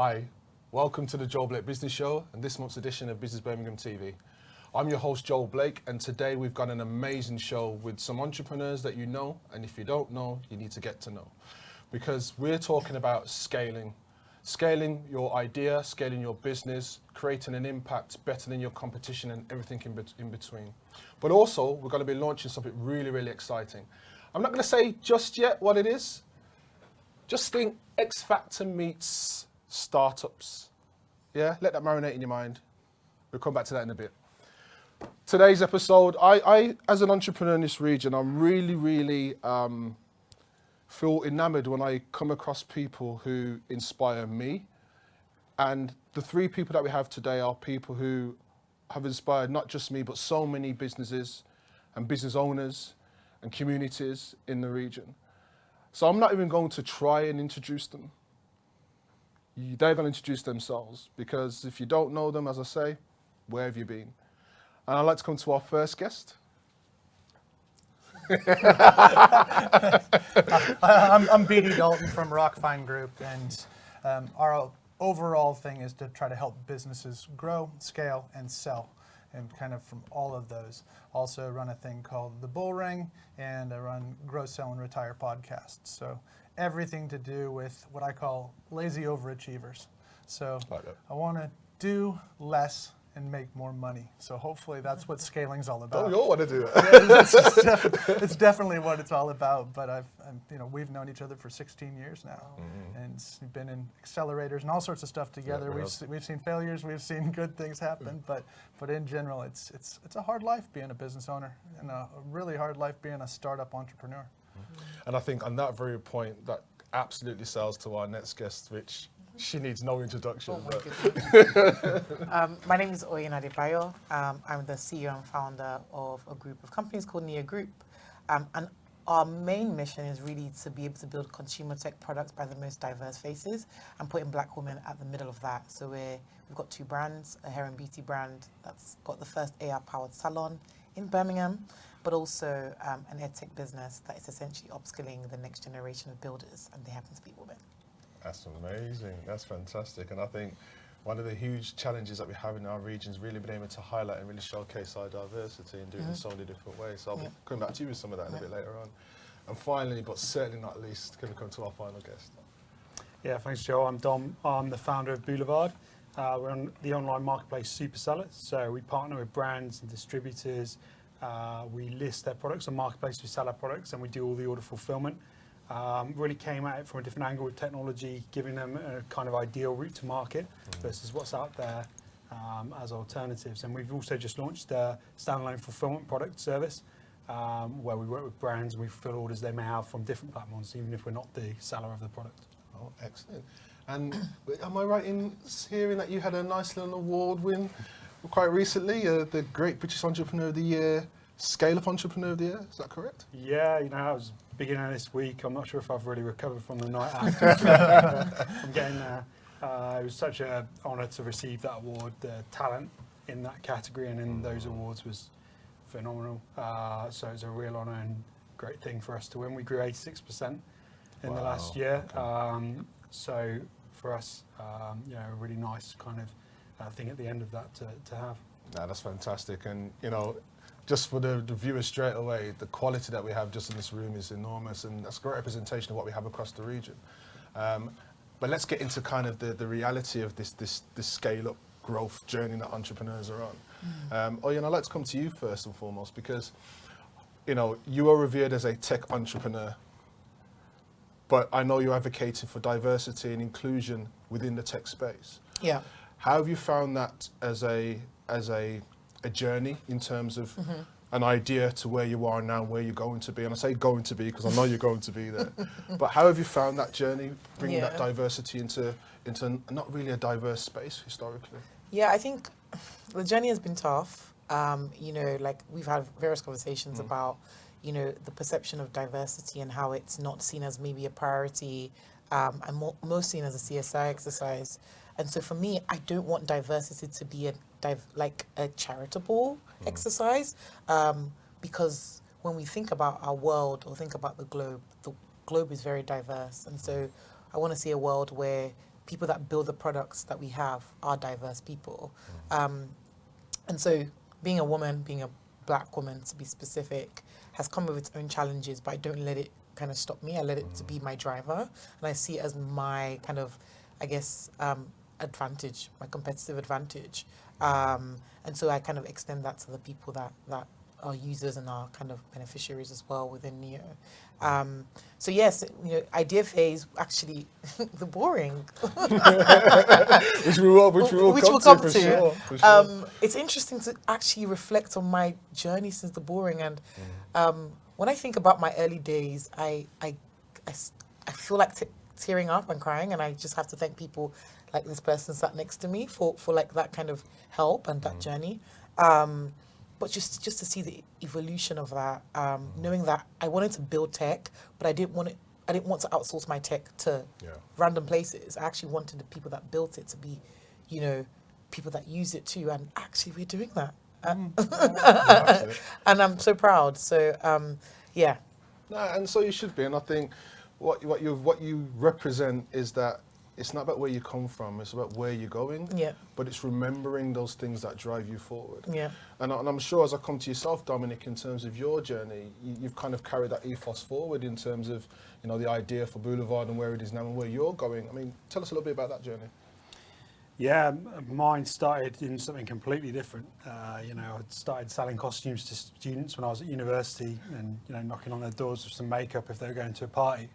Hi, welcome to the Joel Blake Business Show and this month's edition of Business Birmingham TV. I'm your host Joel Blake, and today we've got an amazing show with some entrepreneurs that you know, and if you don't know, you need to get to know. Because we're talking about scaling your idea, scaling your business, creating an impact better than your competition and everything in between. But also, we're going to be launching something really, really exciting. I'm not going to say just yet what it is. Just think X Factor meets startups. Yeah, let that marinate in your mind. We'll come back to that in a bit. Today's episode, I as an entrepreneur in this region, I'm really feel enamored when I come across people who inspire me. And the three people that we have today are people who have inspired not just me, but so many businesses and business owners and communities in the region. So I'm not even going to try and introduce them. They're going to introduce themselves, because if you don't know them, as I say, where have you been? And I'd like to come to our first guest. I'm BD Dalton from Rockfine Group, and our overall thing is to try to help businesses grow, scale, and sell, and kind of from all of those. Also run a thing called The Bull Ring, and I run Grow, Sell, and Retire podcasts. So everything to do with what I call lazy overachievers. So I want to do less and make more money. So hopefully that's what scaling's all about. Oh, you all want to do that. It's definitely what it's all about. But we've known each other for 16 years now, and been in accelerators and all sorts of stuff together. Yeah, we've seen failures, we've seen good things happen, but in general, it's a hard life being a business owner, and a really hard life being a startup entrepreneur. And I think on that very point, that absolutely sells to our next guest, which she needs no introduction. My name is Oyin Adebayo. I'm the CEO and founder of a group of companies called Nia Group. And our main mission is really to be able to build consumer tech products by the most diverse faces and putting Black women at the middle of that. So we've got two brands, a hair and beauty brand that's got the first AI-powered salon in Birmingham, but also an edtech business that is essentially upskilling the next generation of builders, and they happen to be women. That's amazing. That's fantastic. And I think one of the huge challenges that we have in our region is really being able to highlight and really showcase our diversity and do it in so many different ways. So I'll be coming back to you with some of that in a bit later on. And finally, but certainly not least, can we come to our final guest? Yeah, thanks, Joe. I'm Dom. I'm the founder of Boulevard. We're on the online marketplace Supersellers. So we partner with brands and distributors. We list their products on marketplace, we sell our products, and we do all the order fulfillment. Really came at it from a different angle with technology, giving them a kind of ideal route to market versus what's out there as alternatives. And we've also just launched a standalone fulfillment product service where we work with brands and we fulfill orders they may have from different platforms, even if we're not the seller of the product. Oh, excellent. And am I right in hearing that you had a nice little award win quite recently, the Great British Entrepreneur of the Year, Scale Up Entrepreneur of the Year? Is that correct? Yeah, I was beginning of this week. I'm not sure if I've really recovered from the night after. I'm getting there. It was such an honour to receive that award. The talent in that category and in those awards was phenomenal. So it was a real honour and great thing for us to win. We grew 86% in the last year. Okay. So for us, a really nice kind of thing at the end of that to have. No, that's fantastic. And, just for the viewers straight away, the quality that we have just in this room is enormous, and that's a great representation of what we have across the region. But let's get into kind of the reality of this scale-up growth journey that entrepreneurs are on. Oyin, I'd like to come to you first and foremost, because you are revered as a tech entrepreneur, but I know you're advocating for diversity and inclusion within the tech space. Yeah. How have you found that as a journey in terms of an idea to where you are now, where you're going to be? And I say going to be because I know you're going to be there. But how have you found that journey, bringing that diversity into not really a diverse space historically? Yeah, I think the journey has been tough. We've had various conversations about, the perception of diversity and how it's not seen as maybe a priority and most seen as a CSI exercise. And so for me, I don't want diversity to be a charitable exercise, because when we think about our world or think about the globe is very diverse. And so I want to see a world where people that build the products that we have are diverse people. And so being a woman, being a black woman to be specific, has come with its own challenges, but I don't let it kind of stop me. I let it to be my driver, and I see it as my kind of, I guess, advantage, my competitive advantage. And so I kind of extend that to the people that are users and are kind of beneficiaries as well within Neo. So yes, idea phase, actually, the boring. which we will come to for sure. For sure. It's interesting to actually reflect on my journey since the boring, and when I think about my early days, I feel like tearing up and crying, and I just have to thank people like this person sat next to me for like that kind of help and that journey. But just to see the evolution of that, knowing that I wanted to build tech, but I didn't want to outsource my tech to random places. I actually wanted the people that built it to be, people that use it too. And actually, we're doing that, and I'm so proud. So, yeah. No, and so you should be. And I think what you represent is that it's not about where you come from, it's about where you're going. Yeah. But it's remembering those things that drive you forward. Yeah. And I'm sure as I come to yourself, Dominic, in terms of your journey, you've kind of carried that ethos forward in terms of, the idea for Boulevard and where it is now and where you're going. I mean, tell us a little bit about that journey. Yeah, mine started in something completely different. I started selling costumes to students when I was at university, and knocking on their doors with some makeup if they were going to a party.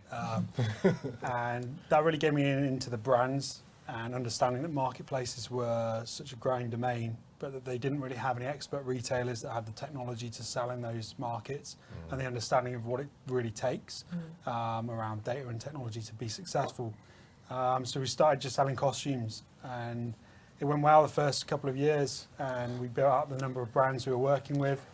And that really gave me into the brands and understanding that marketplaces were such a growing domain, but that they didn't really have any expert retailers that had the technology to sell in those markets and the understanding of what it really takes around data and technology to be successful. So we started just selling costumes, and it went well the first couple of years, and we built out the number of brands we were working with.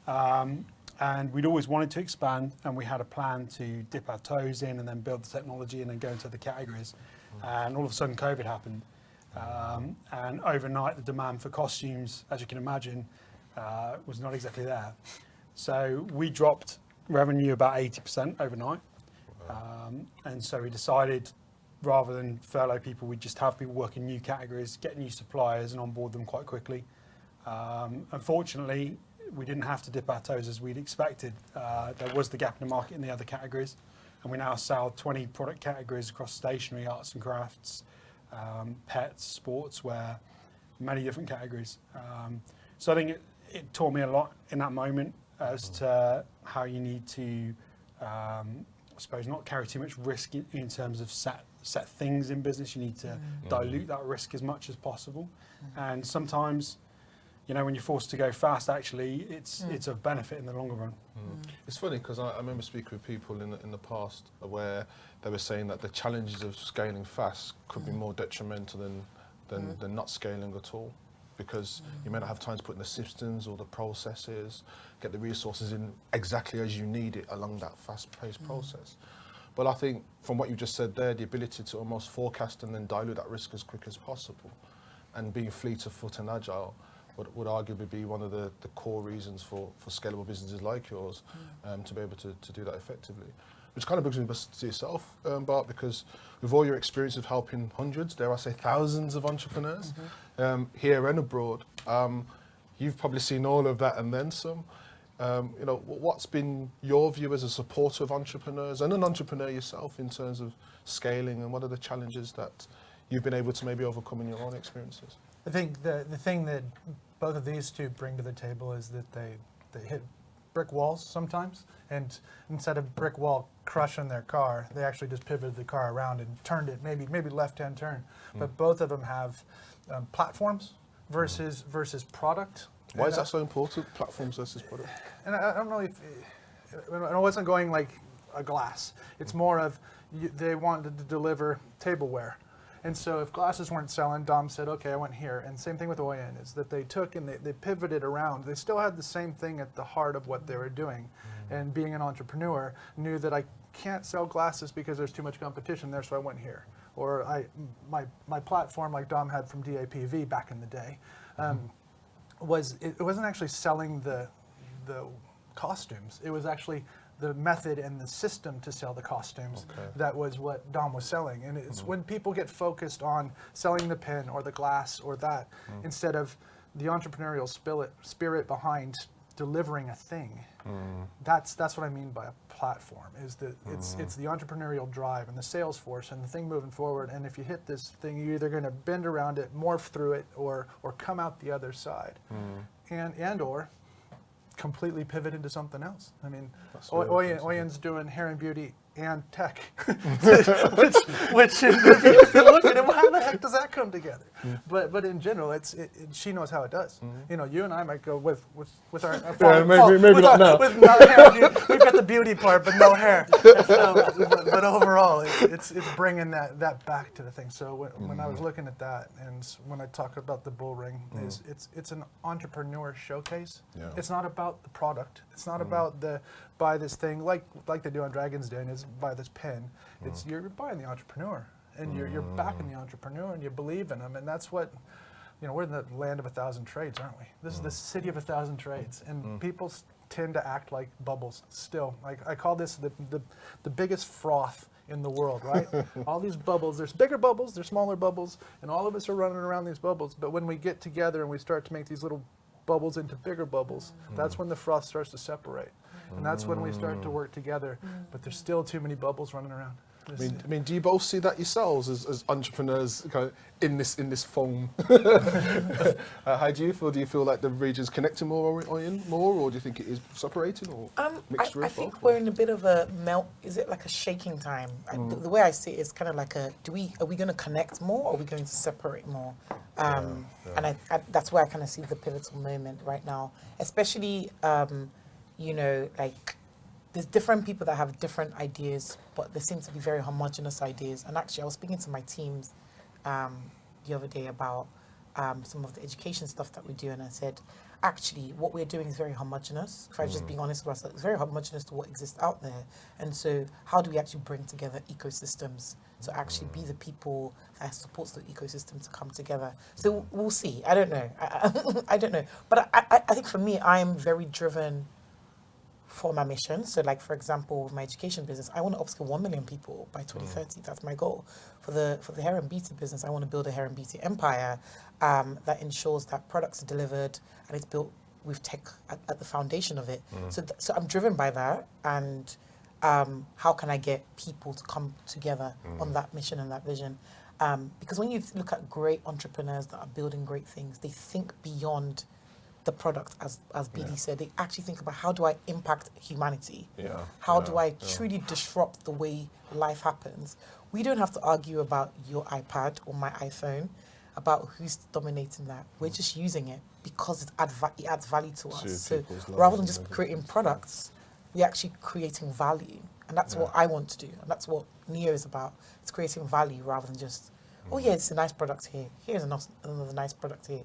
And we'd always wanted to expand, and we had a plan to dip our toes in and then build the technology and then go into the categories. And all of a sudden COVID happened. And overnight the demand for costumes, as you can imagine, was not exactly there. So we dropped revenue about 80% overnight. And so we decided, rather than furlough people, we'd just have people work in new categories, get new suppliers and onboard them quite quickly. Unfortunately, we didn't have to dip our toes as we'd expected. There was the gap in the market in the other categories, and we now sell 20 product categories across stationery, arts and crafts, pets, sportswear, many different categories. So I think it taught me a lot in that moment as to how you need to, I suppose, not carry too much risk in terms of set things in business. You need to dilute that risk as much as possible. And sometimes, when you're forced to go fast, actually, it's of benefit in the longer run. It's funny because I remember speaking with people in the past where they were saying that the challenges of scaling fast could be more detrimental than not scaling at all, because you may not have time to put in the systems or the processes, get the resources in exactly as you need it along that fast-paced process. But I think from what you just said there, the ability to almost forecast and then dilute that risk as quick as possible and being fleet of foot and agile would arguably be one of the core reasons for scalable businesses like yours to be able to do that effectively. Which kind of brings me to yourself, Bart, because with all your experience of helping hundreds, dare I say thousands of entrepreneurs here and abroad, you've probably seen all of that and then some. What's been your view as a supporter of entrepreneurs and an entrepreneur yourself in terms of scaling, and what are the challenges that you've been able to maybe overcome in your own experiences? I think the thing that both of these two bring to the table is that they hit brick walls sometimes, and instead of brick wall crushing their car, they actually just pivoted the car around and turned it, maybe left-hand turn. But both of them have platforms versus product. Why is that so important, platforms versus product? And I don't know if I wasn't going like a glass. It's more of they wanted to deliver tableware. And so if glasses weren't selling, Dom said, okay, I went here. And same thing with OIN, is that they took and they pivoted around. They still had the same thing at the heart of what they were doing. And being an entrepreneur, knew that I can't sell glasses because there's too much competition there, so I went here. Or my platform, like Dom had from DAPV back in the day, it wasn't actually selling the costumes. It was actually the method and the system to sell the costumes. Okay. That was what Dom was selling. And it's when people get focused on selling the pin or the glass or that, instead of the entrepreneurial spirit behind delivering a thing. That's what I mean by a platform, is that it's the entrepreneurial drive and the sales force and the thing moving forward. And if you hit this thing, you're either going to bend around it, morph through it, or come out the other side. And or completely pivot into something else. I mean, Oyen's doing hair and beauty and tech, which if you look at it, well, how the heck does that come together? But in general, she knows how it does. You know, you and I might go with our maybe not now. With no hair. We've got the beauty part, but no hair. But overall, it's bringing that back to the thing. So when I was looking at that, and when I talk about the bull ring, it's an entrepreneur showcase. Yeah. It's not about the product. It's not about buy this thing like they do on Dragon's Den, is buy this pen. It's you're buying the entrepreneur, and you're backing the entrepreneur, and you believe in them, and that's what, you know, we're in the land of 1,000 trades, aren't we? This is the city of 1,000 trades, and people tend to act like bubbles still. Like I call this the biggest froth in the world, right? All these bubbles, there's bigger bubbles, there's smaller bubbles, and all of us are running around these bubbles, but when we get together and we start to make these little bubbles into bigger bubbles, that's when the froth starts to separate. And that's when we start to work together. But there's still too many bubbles running around. I mean, do you both see that yourselves as entrepreneurs kind of in this foam? How do you feel? Do you feel like the region's connecting more, or do you think it is separating, or mixture I of think both? we're in a bit of a melt. Is it like a shaking time? The way I see it is kind of like are we going to connect more, or are we going to separate more? And I that's where I kind of see the pivotal moment right now, especially you know, like there's different people that have different ideas, but there seem to be very homogenous ideas. And actually, I was speaking to my teams the other day about some of the education stuff that we do, and I said, actually, what we're doing is very homogenous. If I was just being honest with myself, it's very homogenous to what exists out there. And so, how do we actually bring together ecosystems to actually be the people that supports the ecosystem to come together? So we'll see. I don't know. I don't know. But I think for me, I am very driven for my mission. So like, for example, with my education business, I want to upskill 1 million people by 2030. That's my goal. For the hair and beauty business, I want to build a hair and beauty empire that ensures that products are delivered and it's built with tech at the foundation of it. So I'm driven by that, and how can I get people to come together on that mission and that vision? Because when you look at great entrepreneurs that are building great things, they think beyond the product, as BD said. They actually think about, how do I impact humanity? How do I truly disrupt the way life happens? We don't have to argue about your iPad or my iPhone, about who's dominating that. We're just using it because it adds value to us. So rather than just creating products, we're actually creating value. And that's what I want to do. And that's what Neo is about. It's creating value rather than just, oh yeah, it's a nice product here. Here's another nice product here.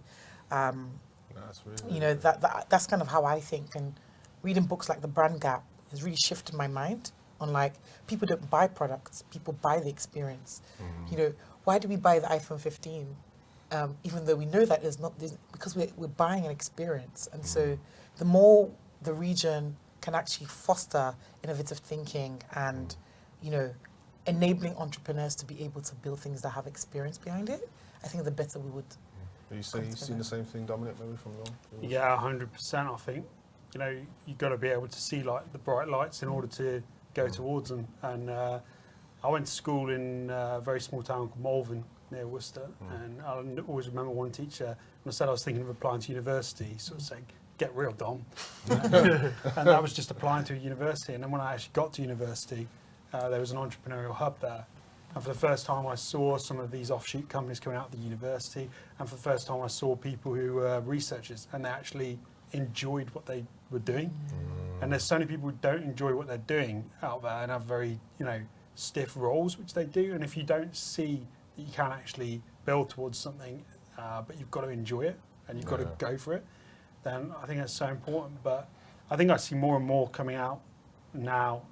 Really, you know, that's kind of how I think. And reading books like The Brand Gap has really shifted my mind on, like, people don't buy products, people buy the experience. You know, why do we buy the iPhone 15? Even though we know that because we're buying an experience. And so the more the region can actually foster innovative thinking and, you know, enabling entrepreneurs to be able to build things that have experience behind it, I think the better we would. Are you seeing the same thing, Dominic, maybe from your? Yeah, 100%. I think, you know, you've got to be able to see like the bright lights in order to go towards them. And I went to school in a very small town called Malvern near Worcester, and I always remember one teacher, when I said I was thinking of applying to university, sort of saying, "Get real, Dom." And I was just applying to a university. And then when I actually got to university, there was an entrepreneurial hub there. And for the first time, I saw some of these offshoot companies coming out of the university. And for the first time, I saw people who were researchers and they actually enjoyed what they were doing. And there's so many people who don't enjoy what they're doing out there and have very, you know, stiff roles, which they do. And if you don't see that you can actually build towards something, but you've got to enjoy it and you've got to go for it, then I think that's so important. But I think I see more and more coming out now.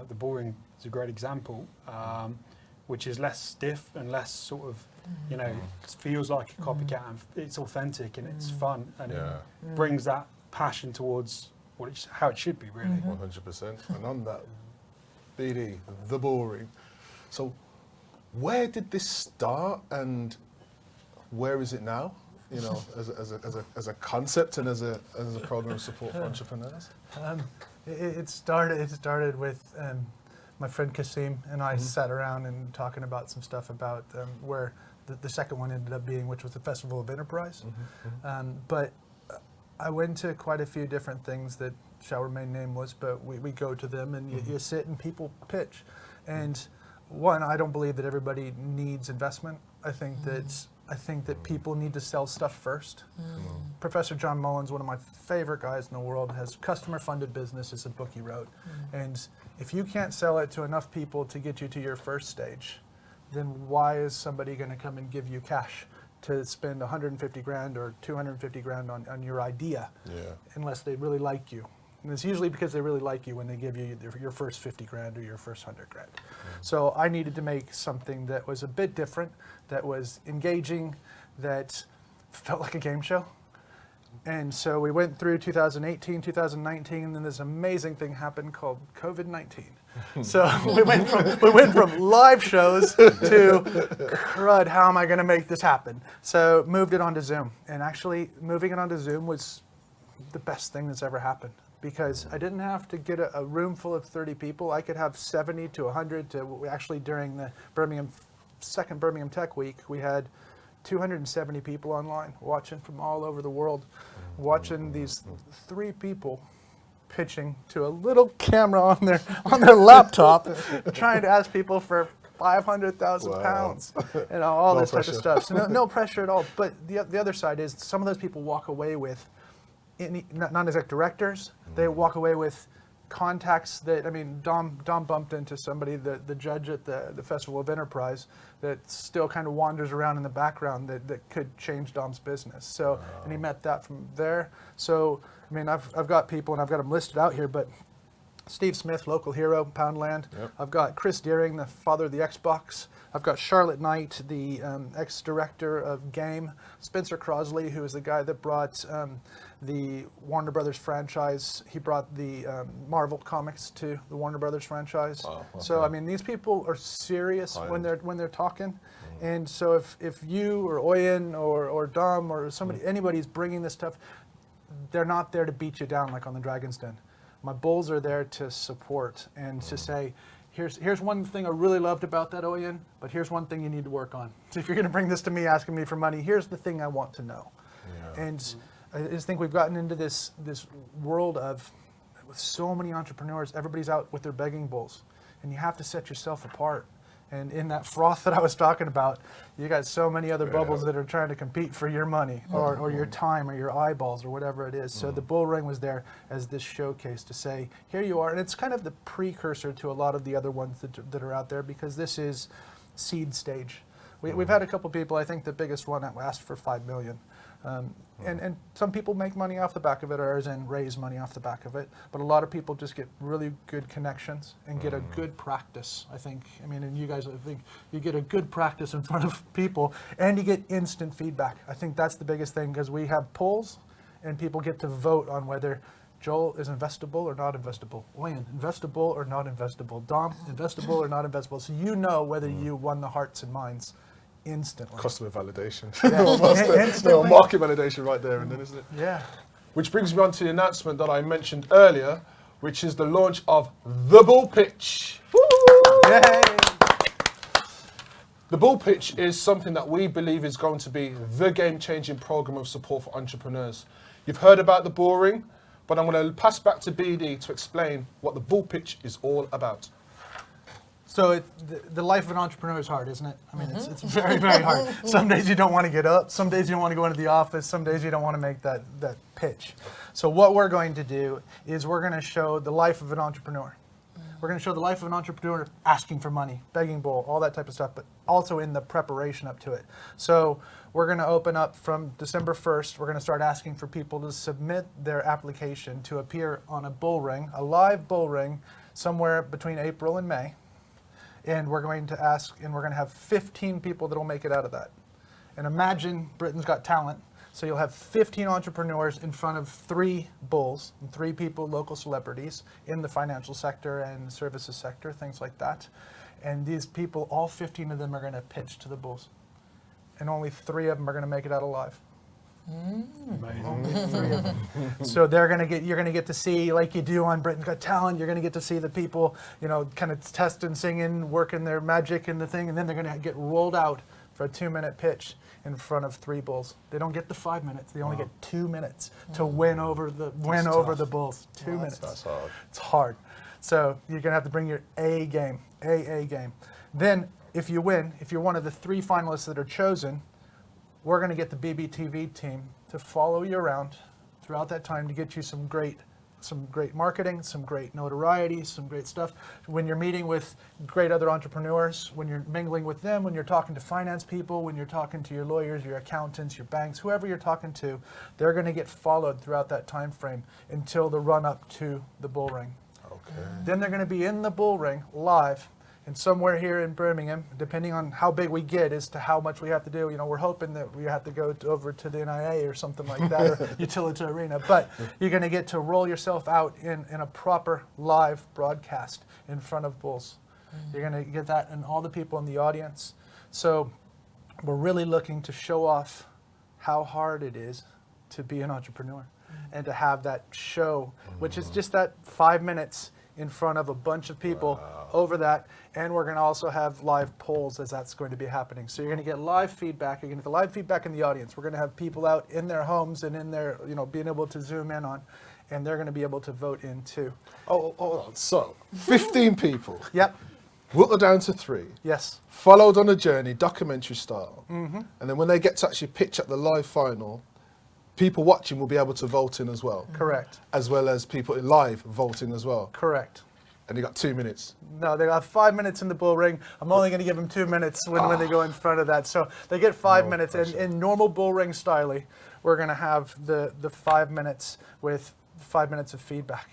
The Boring is a great example. Which is less stiff and less sort of, you know, it feels like a copycat, and it's authentic and it's fun, and it brings that passion towards how it should be, really. 100%. And on that, BD, the boring. So, where did this start, and where is it now? You know, as a concept and as a program of support for entrepreneurs. It started with my friend Kasim and I sat around and talking about some stuff about where the second one ended up being, which was the Festival of Enterprise. But I went to quite a few different things that shall remain nameless, but we go to them and you sit and people pitch. And one, I don't believe that everybody needs investment. I think that people need to sell stuff first. Professor John Mullins, one of my favorite guys in the world, has customer-funded business. It's a book he wrote. And if you can't sell it to enough people to get you to your first stage, then why is somebody going to come and give you cash to spend 150 grand or 250 grand on your idea, unless they really like you? And it's usually because they really like you when they give you your first 50 grand or your first 100 grand. So I needed to make something that was a bit different, that was engaging, that felt like a game show. And so we went through 2018, 2019, and then this amazing thing happened called COVID-19. So we went from live shows to crud, how am I going to make this happen? So moved it onto Zoom. And actually moving it onto Zoom was the best thing that's ever happened, because I didn't have to get a room full of 30 people. I could have 70 to 100 to, actually during the second Birmingham Tech Week, we had 270 people online watching from all over the world, watching these 3 people pitching to a little camera on their laptop, trying to ask people for 500,000 pounds and all this type of stuff. So no pressure at all. But the other side is some of those people walk away with non-exec directors. They walk away with contacts that, I mean, Dom bumped into somebody, the judge at the Festival of Enterprise, that still kind of wanders around in the background that could change Dom's business. So, and he met that from there. So, I mean, I've got people, and I've got them listed out here, but Steve Smith, local hero, Poundland. I've got Chris Deering, the father of the Xbox. I've got Charlotte Knight, the ex-director of Game. Spencer Crosley, who is the guy that brought the Warner Brothers franchise. He brought the Marvel comics to the Warner Brothers franchise. Oh, okay. So I mean, these people are serious when they're talking. And so if you or Oyen or Dom or anybody's bringing this stuff, they're not there to beat you down like on the Dragon's Den. My bulls are there to support and to say, here's one thing I really loved about that, Oyen, but here's one thing you need to work on. So if you're going to bring this to me asking me for money, here's the thing I want to know. And I just think we've gotten into this world with so many entrepreneurs, everybody's out with their begging bowls, and you have to set yourself apart. And in that froth that I was talking about, you got so many other bubbles that are trying to compete for your money or your time or your eyeballs or whatever it is. So the bull ring was there as this showcase to say, here you are. And it's kind of the precursor to a lot of the other ones that are out there, because this is seed stage. We've had a couple people, I think the biggest one asked for $5 million. And some people make money off the back of it, or as in raise money off the back of it. But a lot of people just get really good connections and get a good practice, I think. I mean, and you guys, I think you get a good practice in front of people, and you get instant feedback. I think that's the biggest thing, because we have polls and people get to vote on whether Joel is investable or not investable. Oyen, investable or not investable. Dom, investable or not investable. So you know whether you won the hearts and minds instantly. Customer validation. Instantly. Market validation right there and then, isn't it? Yeah. Which brings me on to the announcement that I mentioned earlier, which is the launch of The Bull Pitch. Yay. The Bull Pitch is something that we believe is going to be the game-changing program of support for entrepreneurs. You've heard about the Bull Ring, but I'm going to pass back to BD to explain what the Bull Pitch is all about. So the life of an entrepreneur is hard, isn't it? I mean, it's very, very hard. Some days you don't want to get up. Some days you don't want to go into the office. Some days you don't want to make that pitch. So what we're going to do is we're going to show the life of an entrepreneur. We're going to show the life of an entrepreneur asking for money, begging bowl, all that type of stuff, but also in the preparation up to it. So we're going to open up from December 1st. We're going to start asking for people to submit their application to appear on a bull ring, a live bull ring, somewhere between April and May. And we're going to ask, and we're going to have 15 people that will make it out of that. And imagine Britain's Got Talent. So you'll have 15 entrepreneurs in front of 3 bulls, and 3 people, local celebrities in the financial sector and services sector, things like that. And these people, all 15 of them are going to pitch to the bulls. And only 3 of them are going to make it out alive. Amazing. Only 3 of them. So you're going to get to see, like you do on Britain's Got Talent, you're going to get to see the people, kind of testing, singing, working their magic and the thing, and then they're going to get rolled out for a 2-minute pitch in front of 3 bulls. They don't get the 5 minutes. They only get 2 minutes to win over the bulls. 2 minutes. That's hard. It's hard. So you're going to have to bring your A game. Then if you win, if you're one of the 3 finalists that are chosen, we're going to get the BBTV team to follow you around throughout that time to get you some great marketing, some great notoriety, some great stuff. When you're meeting with great other entrepreneurs, when you're mingling with them, when you're talking to finance people, when you're talking to your lawyers, your accountants, your banks, whoever you're talking to, they're going to get followed throughout that time frame until the run up to the bull ring. Okay. Then they're going to be in the bull ring live. And somewhere here in Birmingham, depending on how big we get as to how much we have to do, we're hoping that we have to go over to the NIA or something like that, or Utility Arena. But you're going to get to roll yourself out in a proper live broadcast in front of bulls. You're going to get that and all the people in the audience. So we're really looking to show off how hard it is to be an entrepreneur and to have that show, which is just that 5 minutes in front of a bunch of people over that. And we're going to also have live polls as that's going to be happening. So you're going to get live feedback. You're going to get the live feedback in the audience. We're going to have people out in their homes and in their, being able to zoom in on, and they're going to be able to vote in too. Oh, hold on. So, 15 people. Yep. Whittled down to 3. Yes. Followed on a journey, documentary style. And then when they get to actually pitch at the live final, people watching will be able to vote in as well. Correct. As well as people in live voting as well. Correct. And you got 2 minutes. No, they got 5 minutes in the bull ring. I'm only going to give them 2 minutes when they go in front of that. So they get 5 minutes. And in normal bull ring style, we're going to have the 5 minutes with 5 minutes of feedback.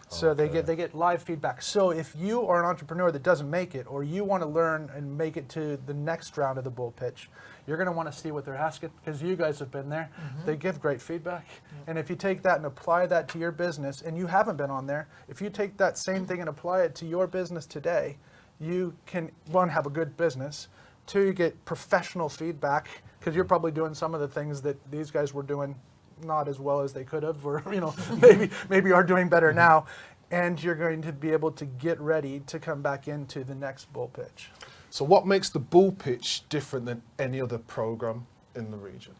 So they get live feedback. So if you are an entrepreneur that doesn't make it, or you want to learn and make it to the next round of the bull pitch, you're going to want to see what they're asking, because you guys have been there. They give great feedback. And if you take that and apply that to your business, and you haven't been on there, if you take that same thing and apply it to your business today, you can, 1, have a good business, 2, you get professional feedback, because you're probably doing some of the things that these guys were doing not as well as they could have, or maybe are doing better now, and you're going to be able to get ready to come back into the next bull pitch. So what makes the bull pitch different than any other program in the region?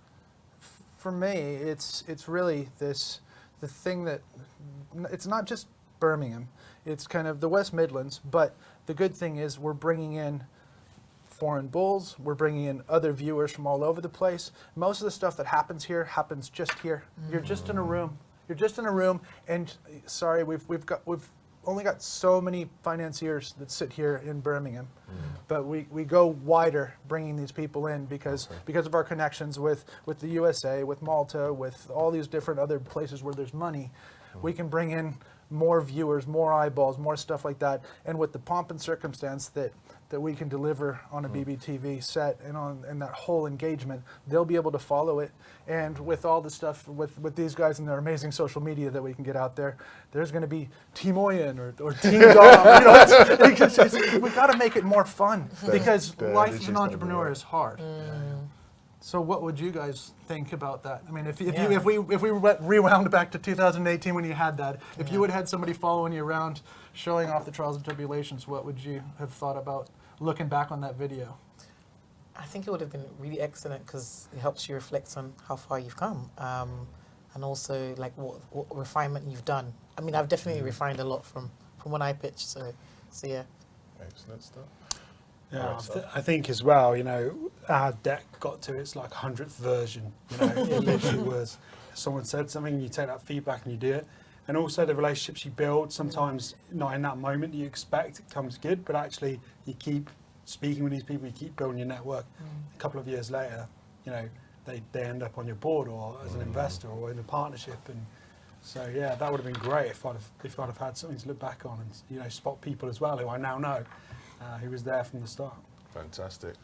For me, it's really the thing that, it's not just Birmingham, it's kind of the West Midlands, but the good thing is we're bringing in foreign bulls, we're bringing in other viewers from all over the place. Most of the stuff that happens here happens just here. You're just in a room. You're just in a room, and sorry, we've only got so many financiers that sit here in Birmingham, but we go wider bringing these people in because of our connections with the USA, with Malta, with all these different other places where there's money. We can bring in more viewers, more eyeballs, more stuff like that, and with the pomp and circumstance that we can deliver on a BBTV set and that whole engagement, they'll be able to follow it. And with all the stuff with these guys and their amazing social media that we can get out there, there's going to be Team Oyen or Team Dom. We got to make it more fun, because life as an entrepreneur is hard. So what would you guys think about that? I mean, if we rewound back to 2018 when you had that, if you had somebody following you around, showing off the trials and tribulations, what would you have thought about looking back on that video? I think it would have been really excellent, because it helps you reflect on how far you've come, and also like what refinement you've done. I mean, I've definitely refined a lot from when I pitched. So yeah. Excellent stuff. Yeah, I think as well, our deck got to its 100th version. It literally was. Someone said something, you take that feedback and you do it. And also the relationships you build, sometimes not in that moment you expect it comes good, but actually you keep speaking with these people, you keep building your network. A couple of years later, they end up on your board or as an investor or in a partnership. And so yeah, that would have been great if I'd have had something to look back on and spot people as well who I now know. Who was there from the start. Fantastic.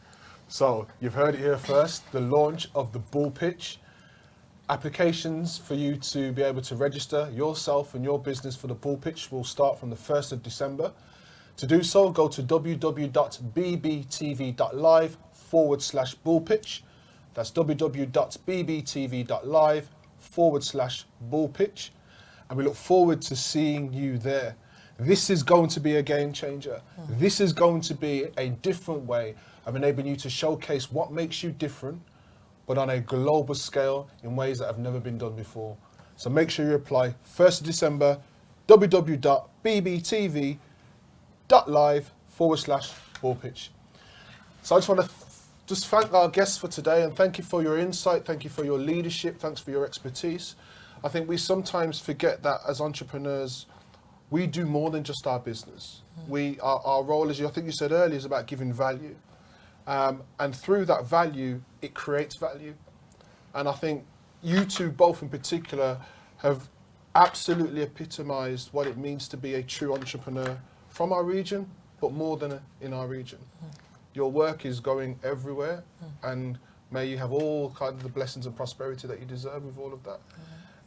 So you've heard it here first, the launch of the bull pitch. Applications for you to be able to register yourself and your business for the Bull Pitch will start from the 1st of December. To do so, go to www.bbtv.live/bullpitch. That's www.bbtv.live/bullpitch. And we look forward to seeing you there. This is going to be a game changer. This is going to be a different way of enabling you to showcase what makes you different, but on a global scale in ways that have never been done before. So make sure you apply 1st of December, www.bbtv.live/bullpitch. So I just want to just thank our guests for today and thank you for your insight, thank you for your leadership, thanks for your expertise. I think we sometimes forget that as entrepreneurs, we do more than just our business. Our role, as I think you said earlier, is about giving value. And through that value, it creates value. And I think you two both in particular have absolutely epitomized what it means to be a true entrepreneur from our region, but more than in our region. Your work is going everywhere, and may you have all kind of the blessings and prosperity that you deserve with all of that.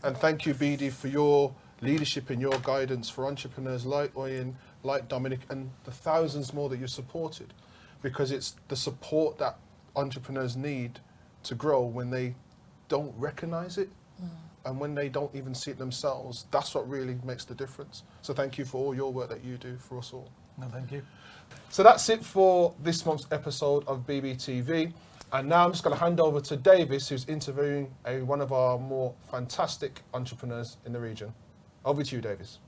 And thank you, BD, for your leadership and your guidance for entrepreneurs like Oyen, like Dominic, and the thousands more that you supported, because it's the support that entrepreneurs need to grow when they don't recognize it and when they don't even see it themselves. That's what really makes the difference. So thank you for all your work that you do for us all. No, thank you. So that's it for this month's episode of BBTV. And now I'm just going to hand over to Davis, who's interviewing one of our more fantastic entrepreneurs in the region. Over to you, Davis.